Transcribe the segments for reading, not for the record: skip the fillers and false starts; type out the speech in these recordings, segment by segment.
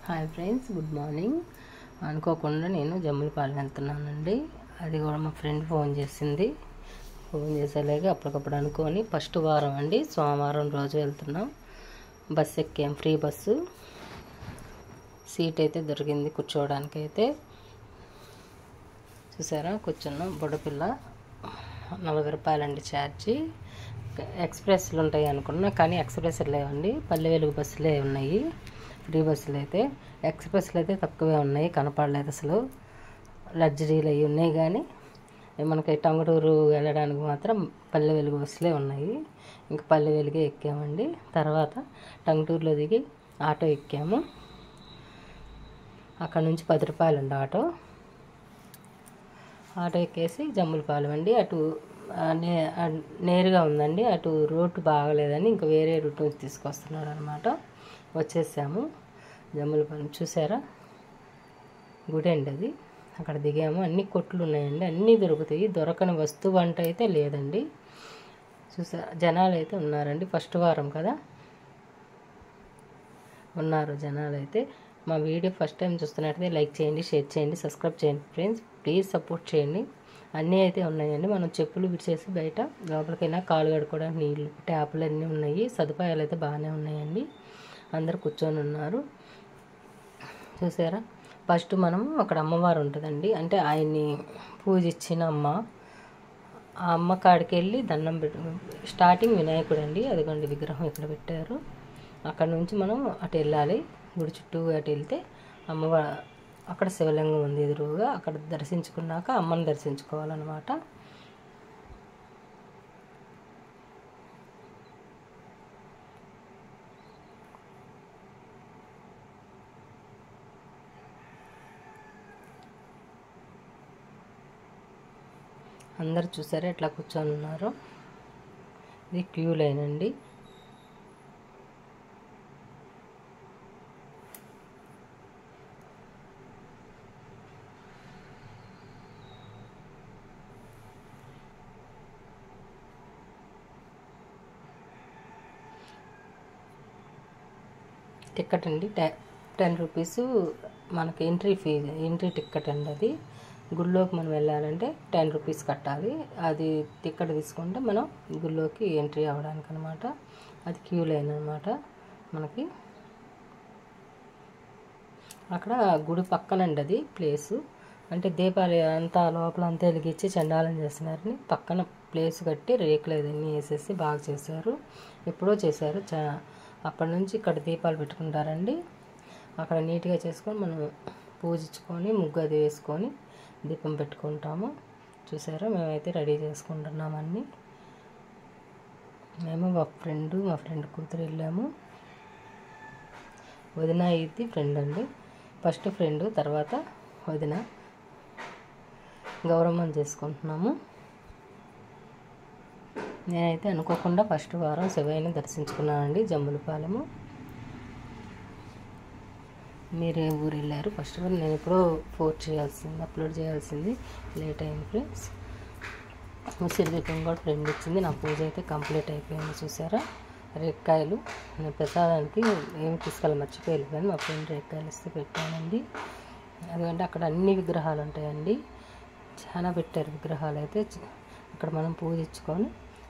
Hi friends, good morning. అనుకోకుండా నేను జమ్ములపాలెం వెళ్తున్నానండి. అది కూడా మా ఫ్రెండ్ ఫోన్ చేసేలాగా అప్పటికప్పుడు అనుకొని ఫస్ట్ వారం అండి, సోమవారం రోజు వెళ్తున్నాం. బస్సు ఎక్కాం, ఫ్రీ బస్సు. సీట్ అయితే దొరికింది కూర్చోవడానికి. అయితే చూసారా, కూర్చున్నాం. బుడపిల్ల 40 రూపాయలండి ఛార్జీ. ఎక్స్ప్రెస్లు ఉంటాయి అనుకున్నా, కానీ ఎక్స్ప్రెస్లు లేవండి, పల్లె వెలుగు బస్సులే ఉన్నాయి. ఫ్రీ బస్సులు అయితే, ఎక్స్ప్రెస్లు అయితే తక్కువే ఉన్నాయి, కనపడలేదు అసలు. లగ్జరీలు అవి ఉన్నాయి, కానీ మనకి టంగుటూరు వెళ్ళడానికి మాత్రం పల్లె వెలుగు బస్సులే ఉన్నాయి. ఇంకా పల్లె వెలుగే ఎక్కామండి. తర్వాత టంగుటూరులో దిగి ఆటో ఎక్కాము. అక్కడ నుంచి 10 రూపాయలండి ఆటో ఎక్కేసి జమ్ములపాలెం అండి. అటు నేరుగా ఉందండి, అటు రోడ్డు బాగలేదని ఇంకా వేరే రూట్ నుంచి తీసుకొస్తున్నాడు అనమాట. వచ్చేసాము జమ్ములపాలెం. చూసారా, గుడి అండి అది. అక్కడ దిగాము. అన్ని కొట్లు ఉన్నాయండి, అన్నీ దొరుకుతాయి. దొరకని వస్తువు వంట అయితే లేదండి. చూసారా, జనాలు అయితే ఉన్నారండి. ఫస్ట్ వారం కదా, ఉన్నారు జనాలు అయితే. మా వీడియో ఫస్ట్ టైం చూస్తున్నట్టయితే లైక్ చేయండి, షేర్ చేయండి, సబ్స్క్రైబ్ చేయండి ఫ్రెండ్స్. ప్లీజ్ సపోర్ట్ చేయండి. అన్నీ అయితే ఉన్నాయండి. మనం చెప్పులు విడిచేసి బయట లోపలికైనా కాలు కడుక్కోవడానికి నీళ్ళు, ట్యాపులు అన్నీ ఉన్నాయి. సదుపాయాలు అయితే బాగానే ఉన్నాయండి. అందరు కూర్చొని ఉన్నారు. చూసారా, ఫస్ట్ మనం అక్కడ అమ్మవారు ఉంటుందండి, అంటే ఆయన్ని పూజించిన అమ్మ. ఆ అమ్మ కాడికి వెళ్ళి దండం స్టార్టింగ్ వినాయకుడు అండి, అదిగోండి విగ్రహం ఇక్కడ పెట్టారు. అక్కడ నుంచి మనం అటు వెళ్ళాలి, గుడి చుట్టూ అటు వెళ్తే అమ్మవారు, అక్కడ శివలింగం ఉంది ఎదురుగా. అక్కడ దర్శించుకున్నాక అమ్మని దర్శించుకోవాలన్నమాట. అందరు చూసారా ఎట్లా కూర్చొని ఉన్నారు. ఇది క్యూ లైన్ అండి. టికెట్ అండి, 10 రూపీస్ మనకి ఎంట్రీ టికెట్ అండి అది. గుళ్ళోకి మనం వెళ్ళాలంటే 10 రూపీస్ కట్టాలి. అది టికెట్ తీసుకుంటే మనం గుళ్ళోకి ఎంట్రీ అవ్వడానికి అనమాట. అది క్యూ లైన్ అనమాట మనకి. అక్కడ గుడి పక్కనండి అది ప్లేసు. అంటే దీపాలు అంతా లోపల అంతా వెలిగించి చండాలం చేస్తున్నారని పక్కన ప్లేస్ కట్టి రేకులు అన్నీ వేసేసి బాగా చేశారు. ఎప్పుడో చేశారు. అప్పటి నుంచి ఇక్కడ దీపాలు పెట్టుకుంటారండి. అక్కడ నీట్గా చేసుకొని మనం పూజించుకొని ముగ్గు అది వేసుకొని దీపం పెట్టుకుంటాము. చూసారా, మేమైతే రెడీ చేసుకుంటున్నామన్నీ. మేము మా ఫ్రెండ్ కూతురు వెళ్ళాము. వదిన ఇది ఫ్రెండ్ అండి. ఫస్ట్ ఫ్రెండ్, తర్వాత వదిన. గౌరమ్మని చేసుకుంటున్నాము. నేనైతే అనుకోకుండా ఫస్ట్ వారం శివయ్యని దర్శించుకున్నానండి జమ్ములపాలెము. మీరు ఏ ఊరు వెళ్ళారు ఫస్ట్ వారం? నేను ఎప్పుడో అప్లోడ్ చేయాల్సింది లేట్ అయింది ఫ్రెండ్స్. ఉసిరి దీపం కూడా ఫ్రెండ్ ఇచ్చింది. నా పూజ అయితే కంప్లీట్ అయిపోయింది. చూసారా, రేక్కాయలు నేను ప్రసాదానికి ఏమి తీసుకెళ్ళి మర్చిపోయాను, కానీ మా ఫ్రెండ్ రేక్కాయలు ఇస్తే పెట్టానండి. ఎందుకంటే అక్కడ అన్ని విగ్రహాలు ఉంటాయండి, చాలా పెట్టారు విగ్రహాలు అయితే. అక్కడ మనం పూజించుకొని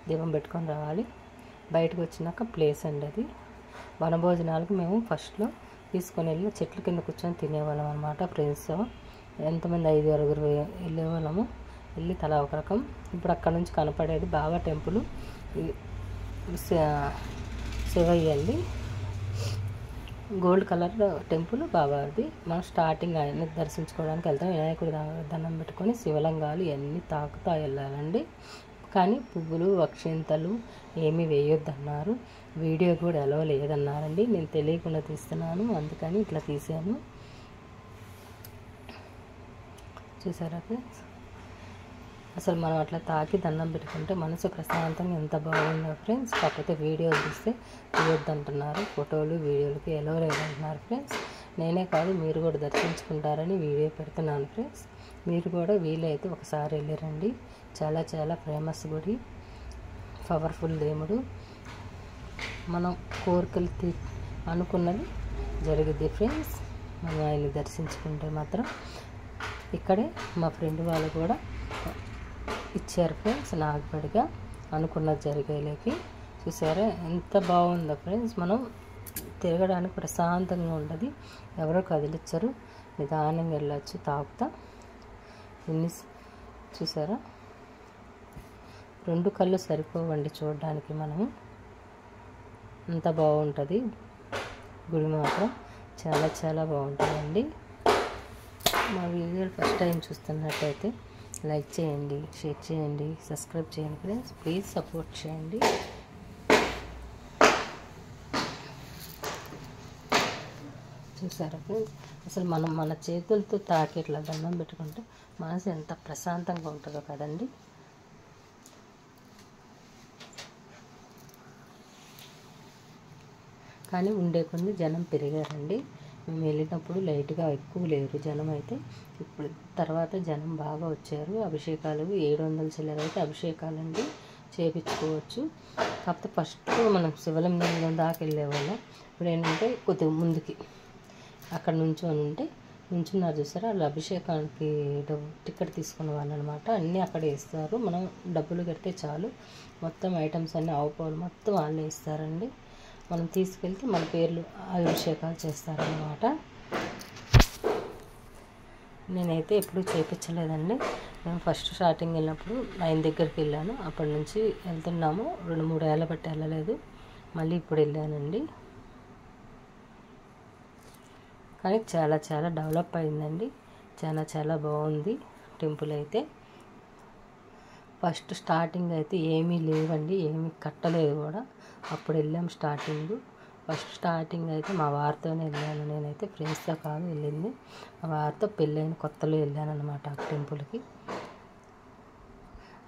దీపం పెట్టుకొని రావాలి. బయటకు వచ్చినాక ప్లేస్ అండి అది. వనభోజనాలకు మేము ఫస్ట్లో తీసుకొని వెళ్ళి చెట్ల కింద కూర్చొని తినేవాళ్ళం అనమాట ఫ్రెండ్స్తో. ఎంతమంది 5-6 వెళ్ళేవాళ్ళము. వెళ్ళి తలా ఒక రకం. ఇప్పుడు అక్కడ నుంచి కనపడేది బాబా టెంపుల్, శివయ్య అండి, గోల్డ్ కలర్ టెంపుల్ బాబాది. మనం స్టార్టింగ్ ఆయన్ని దర్శించుకోవడానికి వెళ్తాం. వినాయకుడి దండం పెట్టుకొని శివలింగాలు ఇవన్నీ తాకుతా వెళ్ళాలండి. కానీ పువ్వులు అక్షింతలు ఏమీ వేయొద్దన్నారు. వీడియో కూడా ఎలా లేదన్నారండి. నేను తెలియకుండా తీస్తున్నాను, అందుకని ఇట్లా తీసాను. చూసారా ఫ్రెండ్స్, అసలు మనం అట్లా తాకి దండం పెట్టుకుంటే మనసు ప్రశాంతంగా ఎంత బాగుందో ఫ్రెండ్స్. కాకపోతే వీడియోలు తీస్తే తీయొద్దంటున్నారు, ఫోటోలు వీడియోలకి ఎలా లేదంటున్నారు ఫ్రెండ్స్. నేనే కాదు, మీరు కూడా దర్శించుకుంటారని వీడియో పెడుతున్నాను ఫ్రెండ్స్. మీరు కూడా వీలైతే ఒకసారి వెళ్ళిరండి. చాలా చాలా ఫేమస్ గుడి, పవర్ఫుల్ దేవుడు. మనం కోరికలు అనుకున్నది జరిగిద్ది ఫ్రెండ్స్. మనం ఆయన్ని దర్శించుకుంటే మాత్రం. ఇక్కడే మా ఫ్రెండ్ వాళ్ళు కూడా ఇచ్చారు ఫ్రెండ్స్ నాగబడిగా అనుకున్నది జరిగేలేకి. చూసారా ఎంత బాగుందో ఫ్రెండ్స్. మనం తిరగడానికి ప్రశాంతంగా ఉంటుంది, ఎవరో కదిలించరు, నిదానంగా వెళ్ళచ్చు తాగుతా. చూసారా 2 కళ్ళు సరిపోవండి చూడడానికి, మనము అంత బాగుంటుంది గుడి మాత్రం. చాలా చాలా బాగుంటుందండి. మా వీడియోలు ఫస్ట్ టైం చూస్తున్నట్టయితే లైక్ చేయండి, షేర్ చేయండి, సబ్స్క్రైబ్ చేయండి ఫ్రెండ్స్. ప్లీజ్ సపోర్ట్ చేయండి. చూసారా ఫ్రెండ్స్, అసలు మనం మన చేతులతో తాకి ఇట్లా దండం పెట్టుకుంటే మనసు ఎంత ప్రశాంతంగా ఉంటుందో కదండి. కానీ ఉండే కొన్ని జనం పెరిగారండి. మేము వెళ్ళినప్పుడు లైట్గా ఎక్కువ లేరు జనం అయితే. ఇప్పుడు తర్వాత జనం బాగా వచ్చారు. అభిషేకాలు 700 చిల్లర అయితే అభిషేకాలండి, చేయించుకోవచ్చు. కాకపోతే ఫస్ట్ మనం శివలింగం దాకా వెళ్ళేవాళ్ళం. ఇప్పుడు ఏంటంటే కొద్దిగా ముందుకి అక్కడ నుంచున్నారు చూసారా, వాళ్ళు అభిషేకానికి టికెట్ తీసుకునే వాళ్ళు అనమాట. అన్నీ అక్కడే ఇస్తారు, మనం డబ్బులు కడితే చాలు. మొత్తం ఐటమ్స్ అన్నీ ఆవు పాలు మొత్తం వాళ్ళే ఇస్తారండి. మనం తీసుకెళ్తే మన పేర్లు అభిషేకాలు చేస్తారన్నమాట. నేనైతే ఎప్పుడూ చేయించలేదండి. మేము ఫస్ట్ స్టార్టింగ్ వెళ్ళినప్పుడు ఆయన దగ్గరికి వెళ్ళాను. అప్పటి నుంచి వెళ్తున్నాము, 2-3 ఏళ్ళ బట్టి వెళ్ళలేదు. మళ్ళీ ఇప్పుడు వెళ్ళానండి. కానీ చాలా చాలా డెవలప్ అయిందండి. చాలా చాలా బాగుంది టెంపుల్ అయితే. ఫస్ట్ స్టార్టింగ్ అయితే ఏమీ లేవండి, ఏమీ కట్టలేదు కూడా. అప్పుడు వెళ్ళాం ఫస్ట్ స్టార్టింగ్ అయితే మా వారితోనే వెళ్ళాను. నేనైతే ఫ్రెండ్స్తో కాదు వెళ్ళింది, మా వారితో పెళ్ళైన కొత్తలో వెళ్ళాను అనమాట ఆ టెంపుల్కి.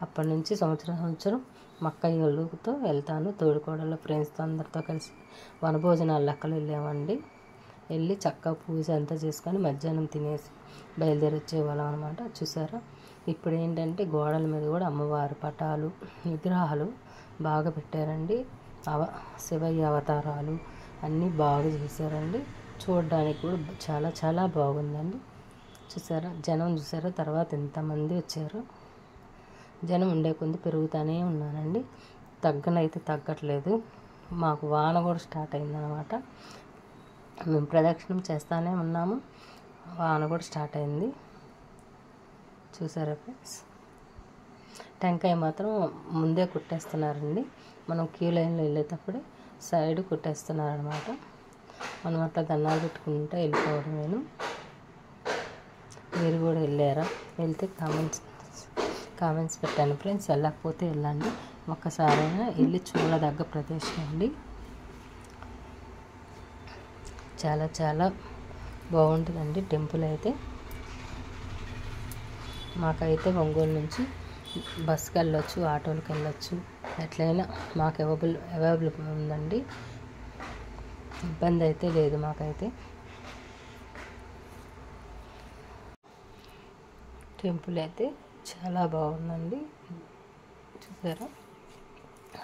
అప్పటి నుంచి సంవత్సరం మా అక్కయ్య వాళ్ళతో వెళ్తాను, తోడుకోడళ్ళ ఫ్రెండ్స్తో అందరితో కలిసి వనభోజనాలు లెక్కలు వెళ్ళామండి. వెళ్ళి చక్కగా పూజ అంతా చేసుకొని మధ్యాహ్నం తినేసి బయలుదేరి వచ్చేవాళ్ళం అనమాట. చూసారా ఇప్పుడు ఏంటంటే గోడల మీద కూడా అమ్మవారి పటాలు, విగ్రహాలు బాగా పెట్టారండి. శివయ్య అవతారాలు అన్నీ బాగా చేశారండి. చూడడానికి కూడా చాలా చాలా బాగుందండి. చూసారా జనం చూసారా, తర్వాత ఎంతమంది వచ్చారు. జనం ఉండే కొద్ది పెరుగుతూనే ఉన్నానండి, తగ్గనైతే తగ్గట్లేదు. మాకు వాన కూడా స్టార్ట్ అయిందనమాట. మేము ప్రదక్షిణం చేస్తూనే ఉన్నాము, వాన కూడా స్టార్ట్ అయింది. చూసారా ఫ్రెండ్స్, టెంకాయ మాత్రం ముందే కుట్టేస్తున్నారండి. మనం క్యూ లైన్లో వెళ్ళేటప్పుడే సైడ్ కుట్టేస్తున్నారనమాట. మనం అట్లా దండాలు పెట్టుకుంటే వెళ్ళిపోవడం. మీరు కూడా వెళ్ళారా? వెళ్తే కామెంట్స్ పెట్టండి ఫ్రెండ్స్. వెళ్ళకపోతే వెళ్ళండి, ఒక్కసారైనా వెళ్ళి చూడదగ్గ ప్రదేశం అండి. చాలా చాలా బాగుంటుందండి టెంపుల్ అయితే. మాకైతే ఒంగోలు నుంచి బస్కి వెళ్ళొచ్చు, ఆటోలకు వెళ్ళొచ్చు, ఎట్లయినా మాకు అవైలబుల్ ఉందండి. ఇబ్బంది అయితే లేదు మాకైతే. టెంపుల్ అయితే చాలా బాగుందండి. చూసారా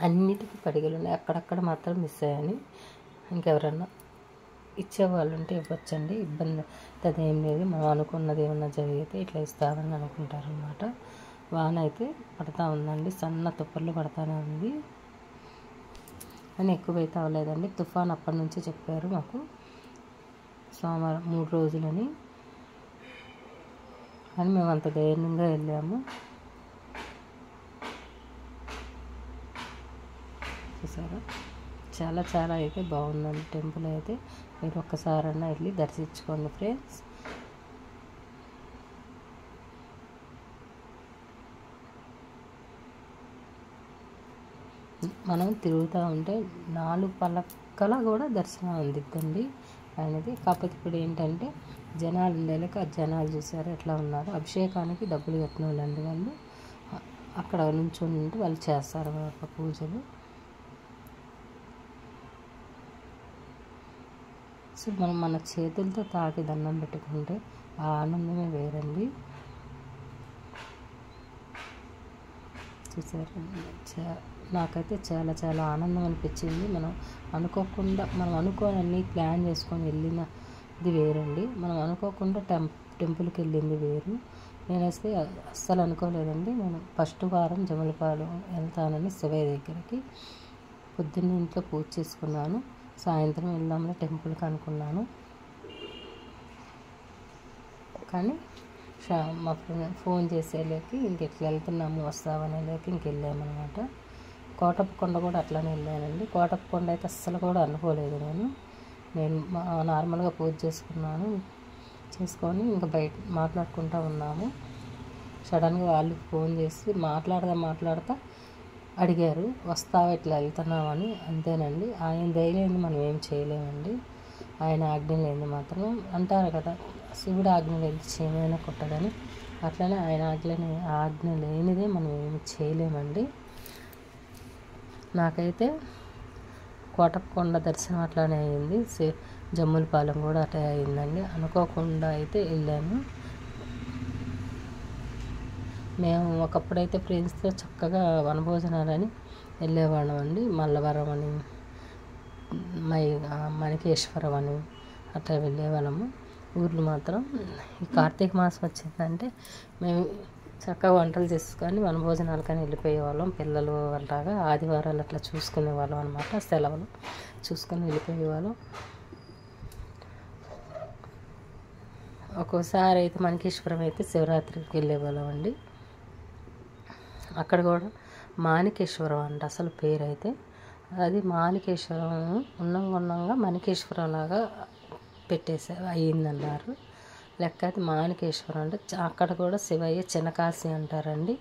అన్నిటికీ పడిగలు ఉన్నాయి, అక్కడక్కడ మాత్రం మిస్ అయ్యాని. ఇంకెవరన్నా ఇచ్చేవాళ్ళు ఉంటే ఇవ్వచ్చండి, ఇబ్బంది అదేం లేదు. మనం అనుకున్నది ఏమన్నా జరిగితే ఇట్లా ఇస్తామని అనుకుంటారనమాట. వాన అయితే పడతా ఉందండి, సన్న తుప్పర్లు పడతానే ఉంది, కానీ ఎక్కువైతే అవ్వలేదండి. తుఫాన్ అప్పటి నుంచి చెప్పారు మాకు, సోమవారం 3 రోజులని. కానీ మేము అంత ధైర్యంగా వెళ్ళాము. చూసారా చాలా చాలా అయితే బాగుందండి టెంపుల్ అయితే. మీరు ఒక్కసారన్నా వెళ్ళి దర్శించుకోండి ఫ్రెండ్స్. మనం తిరుగుతూ ఉంటే 4 పలకల కూడా దర్శనం అందిద్దండి ఆయనది. కాకపోతే ఇప్పుడు ఏంటంటే జనాలు ఉండలేక జనాలు చూసారు ఎట్లా ఉన్నారు. అభిషేకానికి డబ్బులు కట్టిన వాళ్ళండి వాళ్ళు, అక్కడ నుంచొని ఉంటే వాళ్ళు చేస్తారు పూజలు. సో మనం మన చేతులతో తాకి దండం పెట్టుకుంటే ఆ ఆనందమే వేరండి. చూసారు నాకైతే చాలా చాలా ఆనందం అనిపించింది. మనం అనుకోకుండా మనం అనుకోని ప్లాన్ చేసుకొని వెళ్ళిన ఇది వేరండి. మనం అనుకోకుండా టెంపుల్కి వెళ్ళింది వేరు. నేనైతే అస్సలు అనుకోలేదండి. నేను ఫస్ట్ వారం జమలపాలెం వెళ్తానని శివయ్య దగ్గరికి పొద్దున్న ఇంట్లో పూజ చేసుకున్నాను. సాయంత్రం వెళ్దాంలే టెంపుల్కి అనుకున్నాను. కానీ మా ఫ్రెండ్ ఫోన్ చేసేలేకి ఇంకెట్లా వెళ్తున్నాము వస్తావనేలేకి ఇంకెళ్ళామన్నమాట. కోటప్పకొండ కూడా అట్లానే వెళ్ళానండి. కోటప్పకొండ అయితే అస్సలు కూడా అనుకోలేదు. నేను నార్మల్గా పూజ చేసుకొని ఇంకా బయట మాట్లాడుకుంటూ ఉన్నాము. సడన్గా వాళ్ళు ఫోన్ చేసి మాట్లాడుతూ అడిగారు, వస్తావా ఇట్లా వెళ్తున్నామని. అంతేనండి. ఆయన ధైర్యాన్ని మనం ఏం చేయలేమండి. ఆయన ఆజ్ఞ లేనిది మాత్రం అంటారు కదా, శివుడు ఆజ్ఞ లేని చీమైనా కొట్టదని. అట్లనే ఆయన ఆజ్ఞ లేనిదే మనం ఏమి చేయలేమండి. నాకైతే కోటప్పకొండ దర్శనం అట్లానే అయింది. జమ్ములపాలెం కూడా అట్లా అయిందండి. అనుకోకుండా అయితే వెళ్ళాము. మేము ఒకప్పుడైతే ఫ్రెండ్స్తో చక్కగా వనభోజనాలని వెళ్ళేవాళ్ళం అండి. మల్లవరం అని, మణికేశ్వరం అని అట్లా వెళ్ళేవాళ్ళము. ఊర్లు మాత్రం ఈ కార్తీక మాసం వచ్చిందంటే మేము చక్కగా వంటలు చేసుకొని వనభోజనాలకని వెళ్ళిపోయేవాళ్ళం. పిల్లలు అలాగా ఆదివారాలు అట్లా చూసుకునేవాళ్ళం అనమాట. సెలవులు చూసుకొని వెళ్ళిపోయేవాళ్ళం. ఒక్కోసారి అయితే మణికేశ్వరం అయితే శివరాత్రికి వెళ్ళేవాళ్ళం అండి. అక్కడ కూడా మాణికేశ్వరం అంట అసలు పేరు అయితే. అది మాణికేశ్వరం ఉన్నంగా మణికేశ్వరం లాగా అయ్యిందన్నారు. లెక్క అయితే మాణికేశ్వరం అంటే అక్కడ కూడా శివయ్య చినకాశి అంటారండి.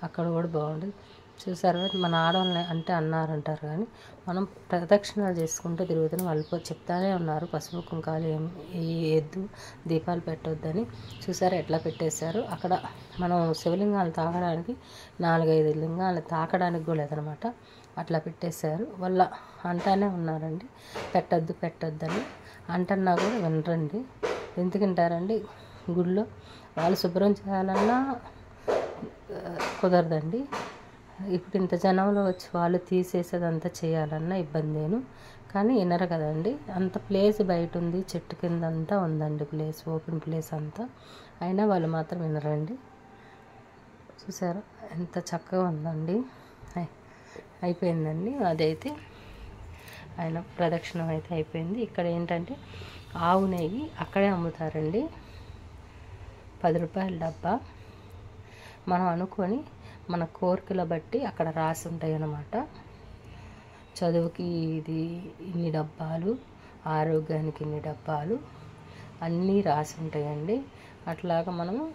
అక్కడ కూడా బాగుంటుంది. చూసారు మన ఆడవాళ్ళని అంటే అన్నారంటారు, కానీ మనం ప్రదక్షిణాలు చేసుకుంటూ తిరుగుతున్నాం. వాళ్ళు చెప్తానే ఉన్నారు పసుపు కుంకాలు ఎద్దు దీపాలు పెట్టొద్దని. చూసారు ఎట్లా పెట్టేశారు. అక్కడ మనం శివలింగాలు తాకడానికి 4-5 లింగాలు తాకడానికి కూడా లేదనమాట. అట్లా పెట్టేశారు. వాళ్ళ అంటానే ఉన్నారండి పెట్టొద్దని. అంటన్నా కూడా వినరండి. ఎందుకంటారండి, గుడిలో వాళ్ళు శుభ్రం చేయాలన్నా కుదరదండి. ఇప్పుడు ఇంత జనంలో వచ్చి వాళ్ళు తీసేసేదంతా చేయాలన్నా ఇబ్బందేను. కానీ వినరు కదండి. అంత ప్లేస్ బయట ఉంది, చెట్టు కింద అంతా ఉందండి ప్లేస్, ఓపెన్ ప్లేస్ అంతా. అయినా వాళ్ళు మాత్రం వినరండి. చూసారా ఎంత చక్కగా ఉందండి. అయిపోయిందండి. అదైతే ఆయన ప్రదక్షిణం అయితే అయిపోయింది. ఇక్కడ ఏంటంటే ఆవు నెయ్యి అక్కడే అమ్ముతారండి. 10 రూపాయల డబ్బా. మనం అనుకొని మన కోరికల బట్టి అక్కడ రాసి ఉంటాయి అన్నమాట. చదువుకి ఇది ఇన్ని డబ్బాలు, ఆరోగ్యానికి ఇన్ని డబ్బాలు అన్నీ రాసి ఉంటాయండి. అట్లాగా మనము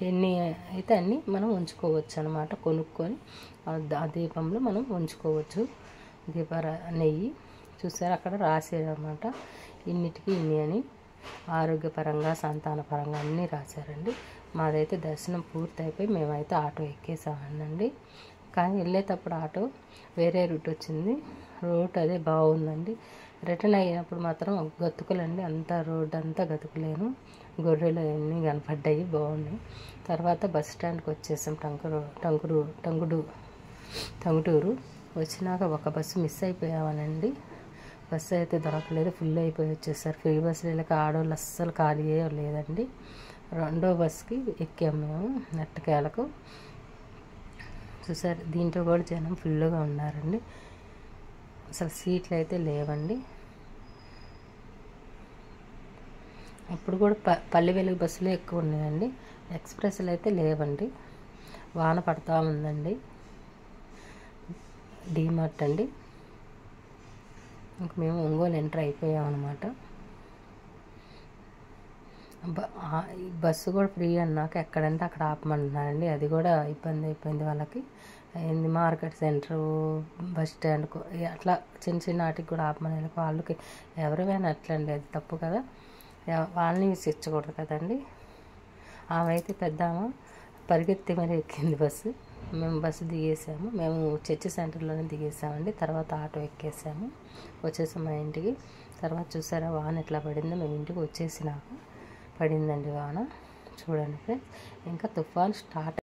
ఎన్ని అయితే అన్నీ మనం ఉంచుకోవచ్చు అన్నమాట. కొనుక్కొని ఆ దీపంలో మనం ఉంచుకోవచ్చు. నెయ్యి చూసారు అక్కడ రాసారన్నమాట. ఇన్నిటికి ఇన్ని అని ఆరోగ్యపరంగా సంతానపరంగా అన్నీ రాశారండి. మాదైతే దర్శనం పూర్తి అయిపోయి మేమైతే ఆటో ఎక్కేసామండి. కానీ వెళ్ళేటప్పుడు ఆటో వేరే రూట్ వచ్చింది. రూట్ అదే బాగుందండి. రిటర్న్ అయినప్పుడు మాత్రం గతుకులండి. అంతా రోడ్ అంతా గతుకులేను. గొర్రెలు అన్నీ కనపడ్డాయి, బాగున్నాయి. తర్వాత బస్ స్టాండ్కి వచ్చేసాం. టంగుటూరు వచ్చినాక ఒక బస్సు మిస్ అయిపోయామనండి. బస్సు అయితే దొరకలేదు, ఫుల్ అయిపోయి వచ్చేసారు. ఫ్రీ బస్సులు వెళ్ళక ఆడవాళ్ళు అస్సలు ఖాళీ లేదండి. 2వ బస్సుకి ఎక్కాము మేము నెట్టకేలకు. చూసారు దీంట్లో కూడా జనం ఫుల్గా ఉన్నారండి. అసలు సీట్లు అయితే లేవండి. అప్పుడు కూడా పల్లె వెలుగు బస్సులే ఎక్కువ ఉన్నాయండి. ఎక్స్ప్రెస్లు అయితే లేవండి. వాన పడతా ఉందండి. డీమార్ట్ అండి. ఇంక మేము ఒంగోలు ఎంటర్ అయిపోయామన్నమాట. బస్సు కూడా ఫ్రీ అన్నాక ఎక్కడంటే అక్కడ ఆపమంటున్నారండి. అది కూడా ఇబ్బంది అయిపోయింది వాళ్ళకి. మార్కెట్ సెంటరు, బస్ స్టాండ్కు అట్లా చిన్న వాటికి కూడా ఆపమని వాళ్ళకి ఎవరివైనా అట్లండి. అది తప్పు కదా, వాళ్ళని విసిరించకూడదు కదండి. ఆమె అయితే పెద్దామా పరిగెత్తి మరి ఎక్కింది బస్సు. మేము బస్సు దిగేసాము. మేము చర్చి సెంటర్లోనే దిగేసామండి. తర్వాత ఆటో ఎక్కేసాము, వచ్చేసాము మా ఇంటికి. తర్వాత చూసారా వాన ఎట్లా పడిందో. మేము ఇంటికి వచ్చేసినాక పడిందండి వాన. చూడండి ఫ్రెండ్స్, ఇంకా తుఫాన్ స్టార్ట్